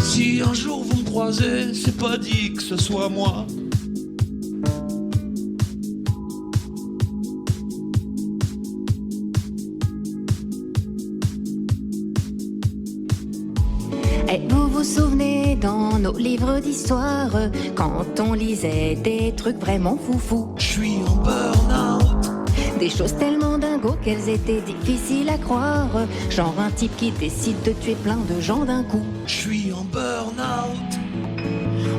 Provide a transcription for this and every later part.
Si un jour vous me croisez, c'est pas dit que ce soit moi. Et vous vous souvenez dans nos livres d'histoire, quand on lisait des trucs vraiment foufous, Je suis en burn-out. des choses tellement dingos qu'elles étaient difficiles à croire, genre un type qui décide de tuer plein de gens d'un coup. Je suis en burn-out.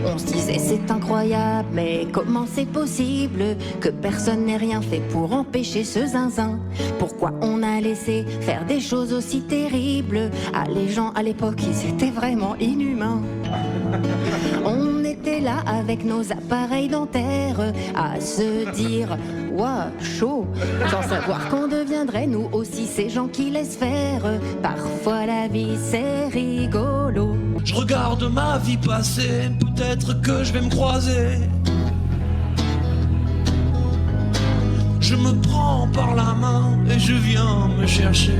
On se disait c'est incroyable, mais comment c'est possible que personne n'ait rien fait pour empêcher ce zinzin? Pourquoi on a laissé faire des choses aussi terribles? Ah, les gens à l'époque, ils étaient vraiment inhumains. On était là avec nos appareils dentaires à se dire ouah, chaud, sans savoir qu'on deviendrait nous aussi ces gens qui laissent faire. Parfois la vie c'est rigolo. Je regarde ma vie passer, peut-être que je vais me croiser. Je me prends par la main et je viens me chercher.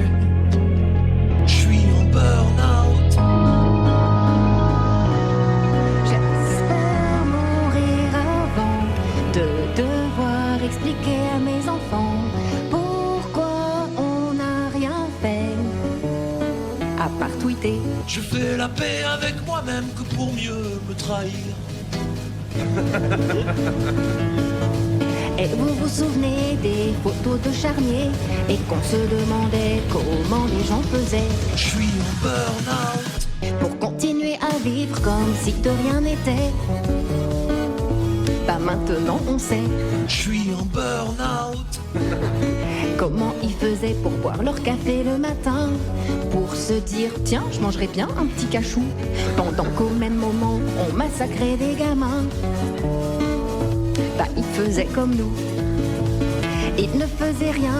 Je suis en burn-out. J'espère mourir avant de devoir expliquer à mes enfants pourquoi on n'a rien fait à part tweeter. Je fais la paix avec moi-même que pour mieux me trahir. Et vous vous souvenez des photos de charniers et qu'on se demandait comment les gens faisaient Je suis en burn-out. pour continuer à vivre comme si de rien n'était. Bah maintenant on sait Je suis en burn-out. comment ils faisaient pour boire leur café le matin, pour se dire tiens je mangerais bien un petit cachou, pendant qu'au même moment on massacrait des gamins. Bah ils faisaient comme nous, ils ne faisaient rien,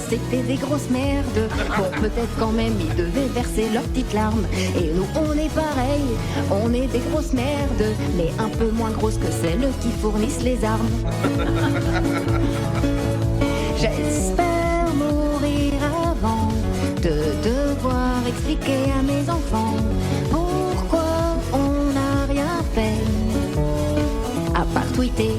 c'était des grosses merdes. Bon peut-être quand même ils devaient verser leurs petites larmes. Et nous on est pareil, on est des grosses merdes, mais un peu moins grosses que celles qui fournissent les armes. J'espère mourir avant de devoir expliquer à mes enfants pourquoi on n'a rien fait à part tweeter.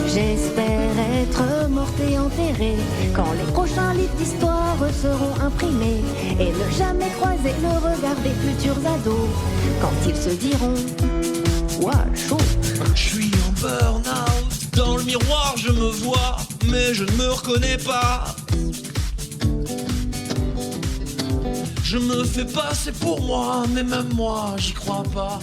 J'espère être morte et enterrée quand les prochains livres d'histoire seront imprimés, et ne jamais croiser le regard des futurs ados quand ils se diront ouah, chaud. Je suis en burn-out. Dans le miroir je me vois, mais je ne me reconnais pas. Je me fais passer pour moi, mais même moi j'y crois pas.